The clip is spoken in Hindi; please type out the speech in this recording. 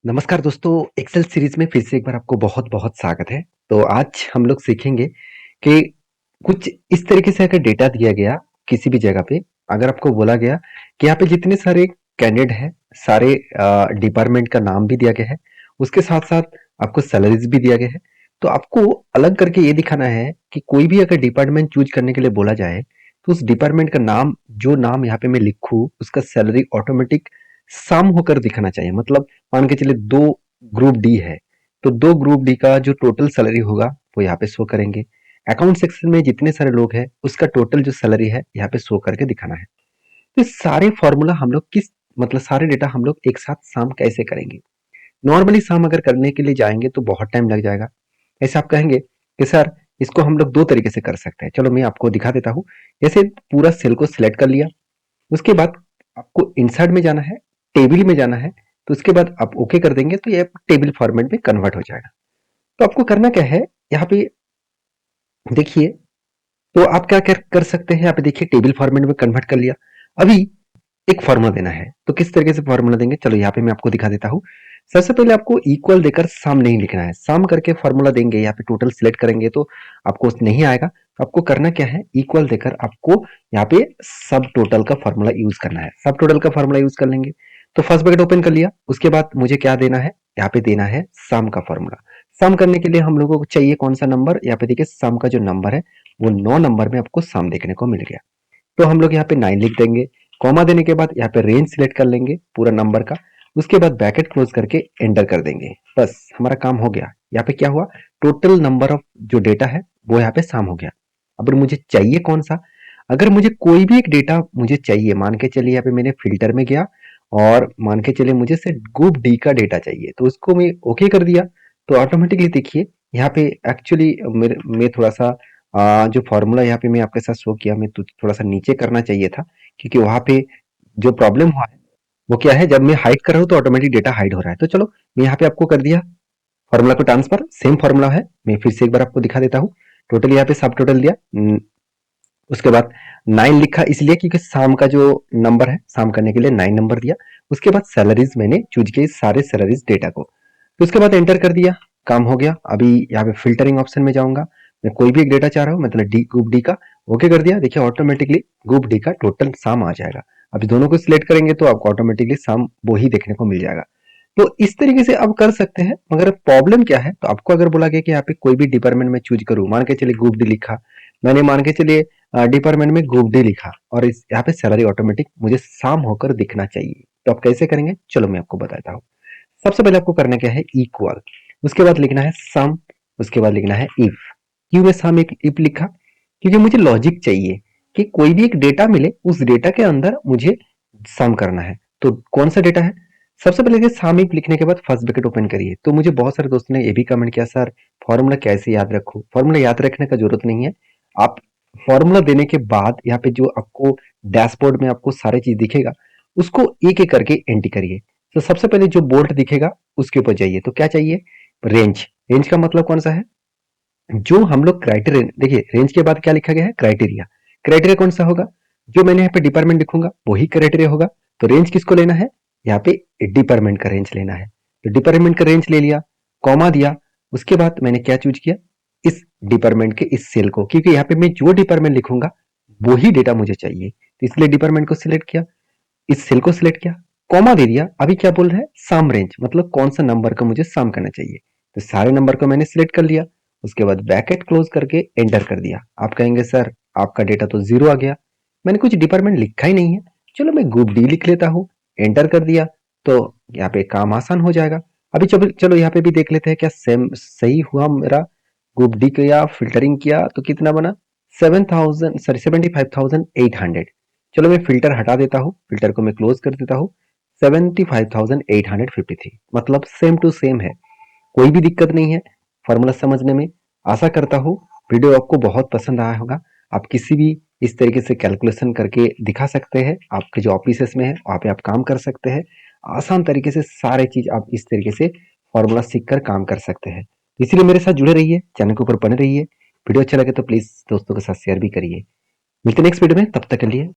नमस्कार दोस्तों, एक्सेल सीरीज में फिर से एक बार आपको बहुत-बहुत स्वागत है। तो आज हम लोग सीखेंगे कि कुछ इस तरीके से अगर डेटा दिया गया किसी भी जगह पे, अगर आपको बोला गया कि यहाँ पे जितने सारे कैंडिडेट हैं, सारे डिपार्टमेंट का नाम भी दिया गया है, उसके साथ-साथ आपको सैलरीज़ भी दिया गया है। तो आपको अलग करके ये दिखाना है कि कोई भी अगर डिपार्टमेंट चूज़ करने के लिए बोला जाए, तो उस डिपार्टमेंट का नाम जो नाम यहाँ पे मैं लिखूँ, उसका सैलरी ऑटोमेटिक सम होकर दिखना चाहिए। मतलब मान के चलिए 2 ग्रुप डी है, तो 2 ग्रुप डी का जो टोटल सैलरी होगा वो यहाँ पे शो करेंगे। अकाउंट सेक्शन में जितने सारे लोग हैं उसका टोटल जो सैलरी है यहाँ पे शो करके दिखाना है। तो ये सारे फॉर्मूला हम लोग किस मतलब सारे डेटा हम लोग एक साथ सम कैसे करेंगे? नॉर्मली सम अगर करने के लिए जाएंगे तो बहुत टाइम लग जाएगा। ऐसे आप कहेंगे कि सर इसको हम लोग 2 तरीके से कर सकते हैं। चलो मैं आपको दिखा देता हूँ। जैसे पूरा सेल को सिलेक्ट कर लिया, उसके बाद आपको इंसर्ट में जाना है, टेबल में जाना है, तो उसके बाद आप ओके कर देंगे तो ये टेबल फॉर्मेट में कन्वर्ट हो जाएगा। तो आपको करना क्या है, यहाँ पे देखिए, तो आप क्या कर सकते हैं, यहाँ पे देखिए टेबल फॉर्मेट में कन्वर्ट कर लिया। अभी एक फॉर्मूला देना है, तो किस तरीके से फॉर्मूला देंगे, चलो यहाँ पे मैं आपको दिखा देता हूँ। सबसे पहले आपको इक्वल देकर सम नहीं लिखना है, सम करके फॉर्मूला देंगे, यहाँ पे टोटल सिलेक्ट करेंगे तो आपको नहीं आएगा। तो आपको करना क्या है, इक्वल देकर आपको यहाँ पे सब टोटल का फॉर्मूला यूज करना है। सब टोटल का फॉर्मूला यूज कर लेंगे। तो फर्स्ट ब्रैकेट ओपन कर लिया, उसके बाद मुझे क्या देना है, यहाँ पे देना है सम का फॉर्मूला। सम करने के लिए हम लोगों को चाहिए कौन सा नंबर, यहाँ पे देखिए सम का जो नंबर है वो 9 नंबर में आपको सम देखने को मिल गया। तो हम लोग यहाँ पे 9 लिख देंगे। कॉमा देने के बाद यहाँ पे रेंज सिलेक्ट कर लेंगे पूरा नंबर का। उसके बाद ब्रैकेट क्लोज करके एंटर कर देंगे। बस हमारा काम हो गया। यहाँ पे क्या हुआ, टोटल नंबर ऑफ जो डेटा है वो यहाँ पे सम हो गया। अब मुझे चाहिए कौन सा, अगर मुझे कोई भी एक डेटा मुझे चाहिए, मान के चलिए यहाँ पे मैंने फिल्टर में गया और मान के चलिए मुझे सिर्फ ग्रुप डी का डेटा चाहिए, तो उसको मैं ओके कर दिया। तो ऑटोमेटिकली देखिए यहाँ पे एक्चुअली मैं थोड़ा सा जो फॉर्मूला यहाँ पे मैं आपके साथ शो किया, मैं तो थोड़ा सा नीचे करना चाहिए था, क्योंकि वहां पे जो प्रॉब्लम हुआ है वो क्या है, जब मैं हाइड कर रहा हूँ तो ऑटोमेटिक डेटा हाइड हो रहा है। तो चलो मैं यहाँ पे आपको कर दिया फॉर्मूला को ट्रांसफर, सेम फॉर्मूला है, मैं फिर से एक बार आपको दिखा देता हूँ। टोटल यहाँ पे सब टोटल दिया, उसके बाद 9 लिखा इसलिए क्योंकि शाम का जो नंबर है, शाम करने के लिए 9 नंबर दिया। उसके बाद सैलरीज मैंने चूज किए, सारे सैलरीज डेटा को। तो उसके बाद एंटर कर दिया, काम हो गया। अभी यहाँ पे फिल्टरिंग ऑप्शन में जाऊंगा, मैं कोई भी एक डेटा चाह रहा हूँ, मतलब डी ग्रुप डी का ओके कर दिया। देखिए ऑटोमेटिकली ग्रुप डी का टोटल साम आ जाएगा। अभी दोनों को सिलेक्ट करेंगे तो आपको ऑटोमेटिकली साम वो ही देखने को मिल जाएगा। तो इस तरीके से आप कर सकते हैं। मगर प्रॉब्लम क्या है, तो आपको अगर बोला गया कि यहाँ पे कोई भी डिपार्टमेंट में चूज करूँ, मान के चलिए ग्रुप डी लिखा मैंने, मान के चलिए डिपार्टमेंट में ग्रुप डी लिखा और इस यहाँ पे सैलरी ऑटोमेटिक मुझे साम होकर दिखना चाहिए, तो आप कैसे करेंगे, चलो मैं आपको बताता हूँ। सबसे पहले आपको करना क्या है, इक्वल, उसके बाद लिखना है सम, उसके बाद लिखना है इफ। क्यों मैं सम एक इफ लिखा, क्योंकि मुझे लॉजिक चाहिए कि कोई भी एक डेटा मिले, उस डेटा के अंदर मुझे सम करना है। तो कौन सा डेटा है, सबसे पहले सम इफ लिखने के बाद फर्स्ट ब्रैकेट ओपन करिए। तो मुझे बहुत सारे दोस्तों ने ये भी कमेंट किया, सर फॉर्मूला कैसे याद रखूं, फॉर्मूला याद रखने का जरूरत नहीं है। आप फॉर्मूला देने के बाद यहाँ पे जो आपको डैशबोर्ड में आपको सारे चीज दिखेगा, उसको एक एक करके एंट्री करिए। तो सबसे पहले जो बोल्ट दिखेगा उसके ऊपर जाइए, तो क्या चाहिए, रेंज। रेंज का मतलब कौन सा है, जो हम लोग क्राइटेरिया, देखिए रेंज के बाद क्या लिखा गया है, क्राइटेरिया। क्राइटेरिया कौन सा होगा, जो मैंने यहाँ पे डिपार्टमेंट लिखूंगा वही क्राइटेरिया होगा। तो रेंज किसको लेना है, यहाँ पे डिपार्टमेंट का रेंज लेना है। तो डिपार्टमेंट का रेंज ले लिया, कॉमा दिया। उसके बाद मैंने क्या चूज किया, इस डिपार्टमेंट के इस सेल को, क्योंकि यहाँ पे मैं जो डिपार्टमेंट लिखूंगा वही डेटा मुझे चाहिए, तो इसलिए डिपार्टमेंट को सिलेक्ट किया, इस सेल को सिलेक्ट किया, कॉमा दे दिया। अभी क्या बोल रहा है, सम रेंज, मतलब कौन सा नंबर का मुझे सम करना चाहिए। तो सारे नंबर को मैंने सिलेक्ट कर लिया। उसके बाद ब्रैकेट क्लोज करके एंटर कर दिया। आप कहेंगे सर आपका डेटा तो जीरो आ गया, मैंने कुछ डिपार्टमेंट लिखा ही नहीं है। चलो मैं ग्रुप डी लिख लेता हूँ, एंटर कर दिया, तो यहाँ पे काम आसान हो जाएगा। अभी चलो चलो यहाँ पे भी देख लेते हैं क्या सेम सही हुआ मेरा। ग्रुप डी किया, फिल्टरिंग किया, तो कितना बना, 7,000 सॉरी 75,800। चलो मैं फिल्टर हटा देता हूँ, फिल्टर को मैं क्लोज कर देता हूँ। 75,853, मतलब सेम टू सेम है, कोई भी दिक्कत नहीं है फॉर्मूला समझने में। आशा करता हूँ वीडियो आपको बहुत पसंद आया होगा। आप किसी भी इस तरीके से कैलकुलेशन करके दिखा सकते हैं, आपके जो ऑफिस में है वहाँ पे आप काम कर सकते हैं। आसान तरीके से सारे चीज आप इस तरीके से फॉर्मूला सीख कर काम कर सकते हैं। इसीलिए मेरे साथ जुड़े रहिए, चैनल के ऊपर बने रहिए। वीडियो अच्छा लगे तो प्लीज दोस्तों के साथ शेयर भी करिए। मिलते हैं नेक्स्ट वीडियो में, तब तक के लिए